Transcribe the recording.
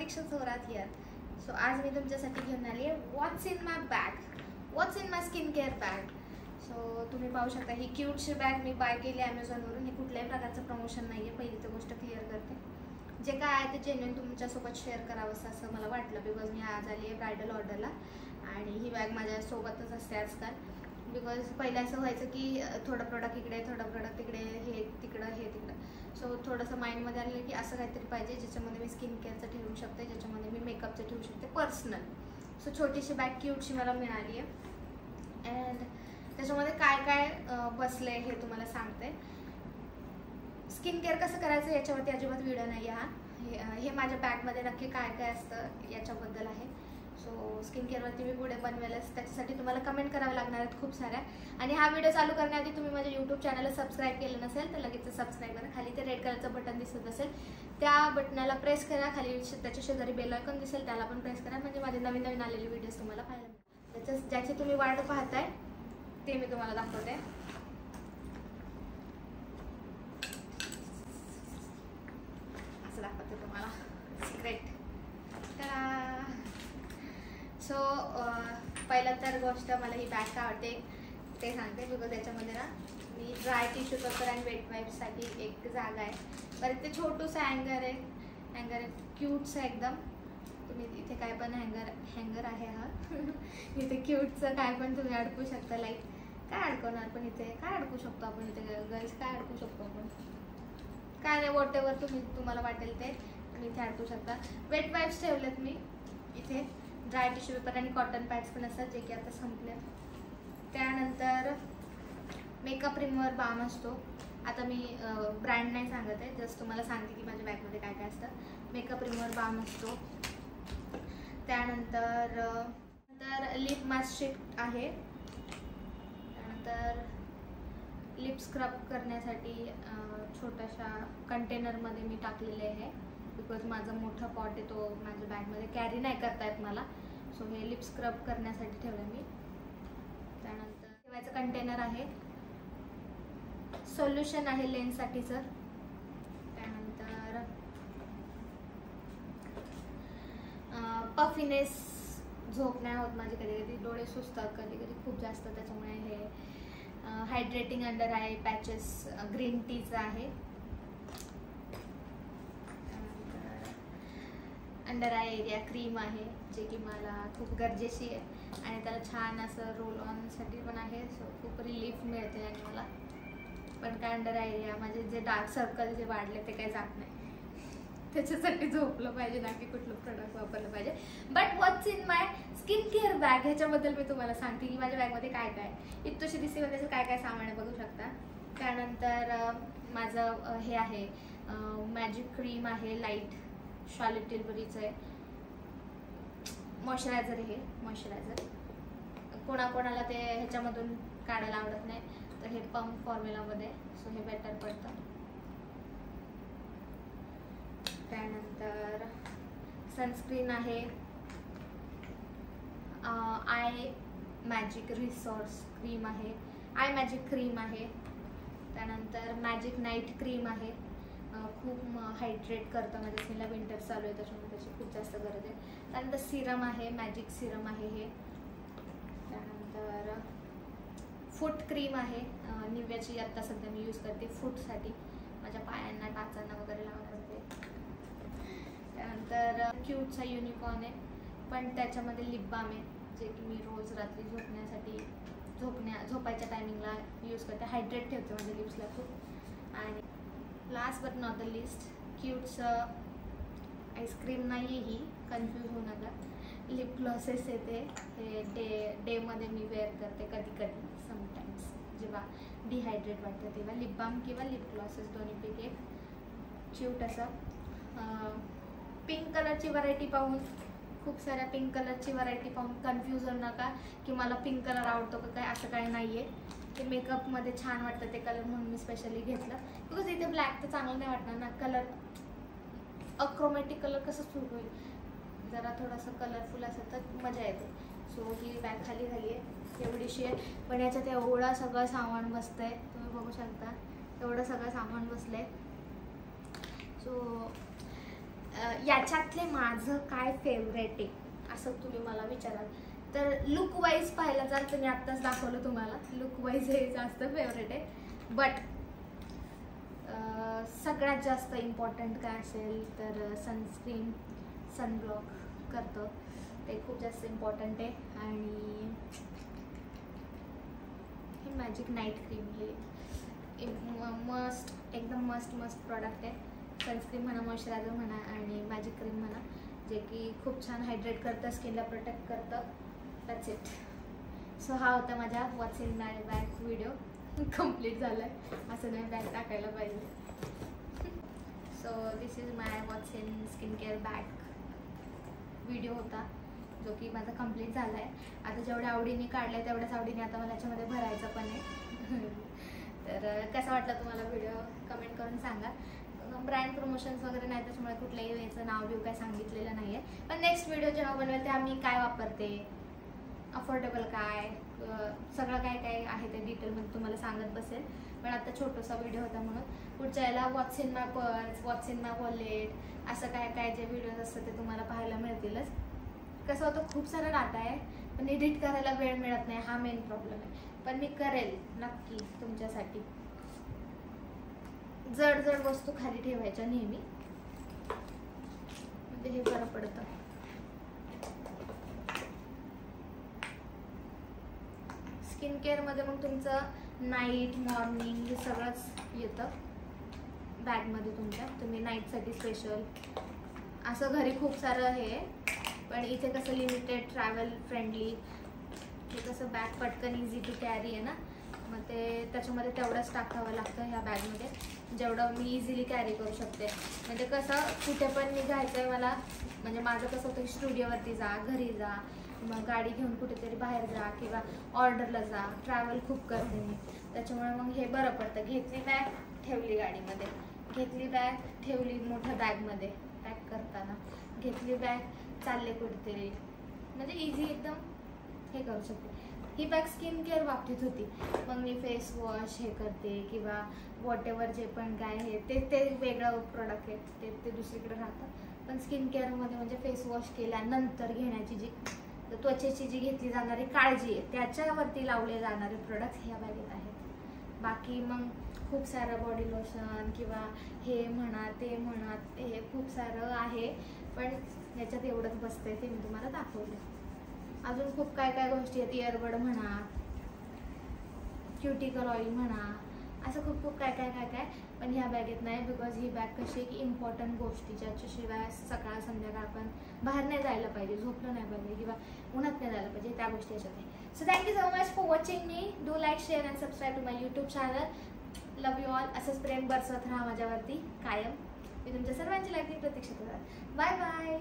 Connection हो रहा here. So आज मी तुमच्यासाठी घेऊन आली आहे व्हॉट्स in my bag, what's in my skin care bag. So तुम्ही पाहू शकता ही क्यूटशी बॅग मी बाय केली ॲमेझॉनवरून. ही कुठल्याही प्रकारचं प्रमोशन नाही आहे, पहिली तर गोष्ट क्लिअर करते. जे काय आहे ते जेन्युइन तुमच्यासोबत शेअर करावंसं असं मला वाटलं, बिकॉज मी आज आली आहे ब्रायडल ऑर्डरला आणि ही बॅग माझ्यासोबतच असते आजकाल. बिकॉज पहिलं असं व्हायचं की थोडं प्रोडक्ट इकडे, थोडं प्रोडक्ट तिकडे, हे तिकडं. सो थोडंसं माइंडमध्ये आलं की असं काहीतरी पाहिजे ज्याच्यामध्ये मी स्किन केअरचं ठेवू शकते, ज्याच्यामध्ये मी मेकअपचं ठेवू शकते पर्सनल. सो छोटीशी बॅग क्यूटशी मला मिळाली आहे. अँड त्याच्यामध्ये काय काय बसलं आहे हे तुम्हाला सांगते. स्किन केअर कसं करायचं याच्यावरती अजिबात व्हिडिओ नाही आहे हा. हे माझ्या बॅगमध्ये नक्की काय काय असतं याच्याबद्दल आहे. सो स्किन केअरवरती मी पुढे बनवेलच, त्याच्यासाठी तुम्हाला कमेंट करावं लागणार आहेत खूप साऱ्या. आणि हा व्हिडिओ चालू करण्याआधी तुम्ही माझ्या यूट्यूब चॅनलला सबस्क्राईब केलं नसेल तर लगेच सबस्क्राईब करा. खाली ते रेड कलरचं बटन दिसत असेल त्या बटनाला प्रेस करा. खाली त्याच्या शेजारी बेल आयकॉन दिसेल त्याला पण प्रेस करा, म्हणजे माझे नवीन नवीन आलेले व्हिडिओज तुम्हाला पाहायला मिळतील. ज्याची तुम्ही वाट पाहताय ते मी तुम्हाला दाखवते. असं दाखवते तुम्हाला सिक्रेट. सो पहिलं तर गोष्ट मला ही बॅग का आवडते ते सांगते. बिकॉज त्याच्यामध्ये ना मी ड्राय टिश्यू पेपर आणि वेट वाईप्ससाठी एक जागा आहे. बरं ते छोटूसं हँगर आहे क्यूटचं एकदम. तुम्ही इथे काय पण हँगर आहे हा इथे क्यूटचं काय पण तुम्ही अडकू शकता. लाईक काय अडकवणार, पण इथे काय अडकू शकतो आपण, इथे गर्ल्स काय अडकू शकतो आपण, काय नाही वॉटेवर तुम्हाला वाटेल ते तुम्ही इथे अडकू शकता. वेट वाईप्स ठेवलेत मी इथे, ड्राय टिश्यू पेपर आणि कॉटन पॅड्स पण असतात जे की आता संपले. त्यानंतर मेकअप रिमूव्हर बाम असतो. आता मी ब्रँड नाही सांगत आहे, जस्ट तुम्हाला सांगते की माझ्या बॅगमध्ये काय काय असतं. मेकअप रिमूव्हर बाम असतो. त्यानंतर लिप मास्क शीट आहे. त्यानंतर लिप स्क्रब करण्यासाठी छोट्याशा कंटेनरमध्ये मी टाकलेले आहे. बिकॉज माझा मोठा पॉट आहे तो माझ्या बॅगमध्ये कॅरी नाही करता येत मला. सो हे लिप स्क्रब करण्यासाठी ठेवलं मी. त्यानंतर ठेवायचं कंटेनर आहे. सोल्युशन आहे लेन्ससाठीचं. त्यानंतर पफिनेस, झोप नाही होत माझी, कधी कधी डोळे सुचतात कधी कधी खूप जास्त, त्याच्यामुळे हे hydrating under eye patches green टीचं आहे. अंडर आय एरिया क्रीम आहे जे की मला खूप गरजेची आहे आणि त्याला छान असं रोल ऑनसाठी पण आहे. सो खूप रिलीफ मिळते आणि मला पण काय अंडर आय एरिया माझे जे डार्क सर्कल जे वाढले ते काही जात नाही, त्याच्यासाठी झोपलं पाहिजे ना की कुठलं प्रोडक्ट वापरलं पाहिजे. But what's in my skin care bag ह्याच्याबद्दल मी तुम्हाला सांगते की माझ्या बॅगमध्ये काय काय इतुशी दिसेल त्याचं काय काय सामान आहे बघू शकता. त्यानंतर माझं हे आहे मॅजिक क्रीम आहे लाईट, शार्लेट टिल्बरीचं आहे. मॉइश्चरायझर आहे, मॉइश्चरायझर कोणाकोणाला ते ह्याच्यामधून काढायला आवडत नाही तर हे पंप फॉर्म्युलामध्ये, सो हे बेटर पडतं. त्यानंतर सनस्क्रीन आहे. आय मॅजिक रिसोर्स क्रीम आहे, आय मॅजिक क्रीम आहे. त्यानंतर मॅजिक नाईट क्रीम आहे, खूप हायड्रेट करतं माझ्या स्किनला. विंटर चालू आहे त्याच्यामुळे त्याची खूप जास्त गरज आहे. त्यानंतर सिरम आहे, मॅजिक सिरम आहे हे. त्यानंतर फूट क्रीम आहे निव्याची, आत्ता सध्या मी यूज करते फूटसाठी, माझ्या पायांना टाचांना वगैरे लावण्यासाठी. त्यानंतर क्यूटचा युनिकॉर्न आहे पण त्याच्यामध्ये लिप बाम आहे जे की मी रोज रात्री झोपण्यासाठी झोपायच्या टायमिंगला यूज करते. हायड्रेट ठेवते माझ्या लिप्सला खूप. आणि last but not the least क्यूटचं आईस्क्रीम नाही आहे ही, कन्फ्यूज होऊ नका. लिप ग्लॉसेस येते हे डेमध्ये मी वेअर करते कधी कधी, समटाईम्स जेव्हा डिहायड्रेट वाटतं तेव्हा. लिप बाम किंवा लिप ग्लॉसेस दोन्हीपैकी एक. क्यूट असं पिंक कलरची व्हरायटी पाहून, खूप साऱ्या पिंक कलरची व्हरायटी पाहून कन्फ्यूज होऊ नका की मला पिंक कलर आवडतो का काय, असं काही नाही आहे. ते मेकअपमध्ये छान वाटतं ते कलर म्हणून मी स्पेशली घेतलं. बिकॉज इथे ब्लॅक तर चांगलं नाही वाटणार ना, कलर अक्रोमॅटिक कलर कसं सूट होईल, जरा थोडंसं कलरफुल असेल तर मजा येते. सो ही बॅग खाली झाली आहे एवढीशी आहे, पण याच्यात एवढं सगळं सामान बसतं आहे तुम्ही बघू शकता. एवढं सगळं सामान बसलं आहे. सो याच्यातले माझं काय फेवरेट आहे असं तुम्ही मला विचाराल तर लुक वाईज पाहायला जर तुम्ही आत्ताच दाखवलं तुम्हाला लुक वाईज हे जास्त फेवरेट आहे. बट सगळ्यात जास्त इम्पॉर्टंट काय असेल तर सनस्क्रीन सनब्लॉक करतं ते खूप जास्त इम्पॉर्टंट आहे. आणि हे मॅजिक नाईट क्रीम हे मस्ट एकदम मस्त प्रॉडक्ट आहे. सनस्क्रीन म्हणा मॉइश्चरायझर म्हणा आणि मॅजिक क्रीम म्हणा जे की खूप छान हायड्रेट करतं स्किनला प्रोटेक्ट करतं. That's it. सो हा होता माझा what's in my bag video. Complete झाला आहे असं नाही बॅग टाकायला पाहिजे. So this is my what's in skin care bag video होता जो की माझा कंप्लीट झाला आहे. आता जेवढ्या आवडीने काढलं तेवढ्याच आवडीने आता मला याच्यामध्ये भरायचं पण आहे. तर कसा वाटला तुम्हाला व्हिडिओ कमेंट करून सांगा. ब्रँड प्रमोशन्स वगैरे नाही त्याच्यामुळे कुठल्याही याचं नाव बिव काय सांगितलेलं नाही आहे. पण नेक्स्ट व्हिडिओ जेव्हा बनवेल तेव्हा मी काय वापरते अफोर्डेबल काय सगळं काय काय आहे ते डिटेलमध्ये तुम्हाला सांगत बसेल. पण आता छोटासा व्हिडिओ होता म्हणून पुढच्या याला what's in my purse what's in my wallet असं काय काय जे व्हिडिओज असतात ते तुम्हाला पाहायला मिळतीलच. कसं होतं खूप सारं डाटा आहे पण एडिट करायला वेळ मिळत नाही हा मेन प्रॉब्लेम आहे. पण मी करेल नक्की तुमच्यासाठी. जड जड वस्तू खाली ठेवायच्या नेहमी म्हणजे हे बरं पडतं. स्किन केअर मध्ये मग तुमचं नाईट मॉर्निंग हे सगळंच येतं बॅगमध्ये तुमच्या. तुम्ही नाईटसाठी स्पेशल असं घरी खूप सारं हे पण इथे कसं लिमिटेड ट्रॅव्हल फ्रेंडली हे कसं बॅग पटकन इझी टू कॅरी आहे ना मग ते त्याच्यामध्ये तेवढंच टाकावं लागतं ह्या बॅगमध्ये जेवढं मी इझिली कॅरी करू शकते. म्हणजे कसं कुठे पण निघायचं आहे मला म्हणजे माझं कसं होतं की स्टुडिओवरती जा घरी जा मग गाडी घेऊन कुठेतरी बाहेर जा किंवा ऑर्डरला जा ट्रॅव्हल खूप करते मी त्याच्यामुळे मग हे बरं पडतं. घेतली बॅग ठेवली गाडीमध्ये घेतली बॅग ठेवली मोठ्या बॅगमध्ये पॅक करताना घेतली बॅग चालले कुठेतरी म्हणजे इझी एकदम हे करू शकते. ही बॅग स्किन केअर बाबतीत होती. मग मी फेस वॉश हे करते किंवा वॉटेवर जे पण काय आहे ते वेगळं प्रोडक्ट आहे ते दुसरीकडे राहतं. पण स्किन केअरमध्ये म्हणजे फेस वॉश केल्यानंतर घेण्याची जी त्वचेची जी घेतली जाणारी काळजी आहे त्याच्यावरती लावले जाणारे प्रोडक्ट ह्या बॅगेत आहेत. बाकी मग खूप सारं बॉडी लोशन किंवा हे म्हणा ते म्हणा हे खूप सारं आहे पण याच्यात एवढंच बसतंय ते मी तुम्हाला दाखवलं. अजून खूप काय काय गोष्टी आहेत. इयरबड म्हणा क्युटिकल ऑइल म्हणा असं खूप खूप काय काय काय काय पण ह्या बॅगेत नाही. बिकॉज ही बॅग कशी की इम्पॉर्टंट गोष्टी ज्याच्याशिवाय सकाळ संध्याकाळ आपण बाहेर नाही जायला पाहिजे झोपलं नाही पाहिजे किंवा उन्हात नाही जायला पाहिजे त्या गोष्टी याच्यात आहे. So thank you so much for watching me. Do like share and subscribe to my YouTube channel. Love you all. असंच प्रेम बरसत राहा माझ्यावरती कायम. मी तुमच्या सर्वांची लाईकची प्रतीक्षा करत. Bye bye.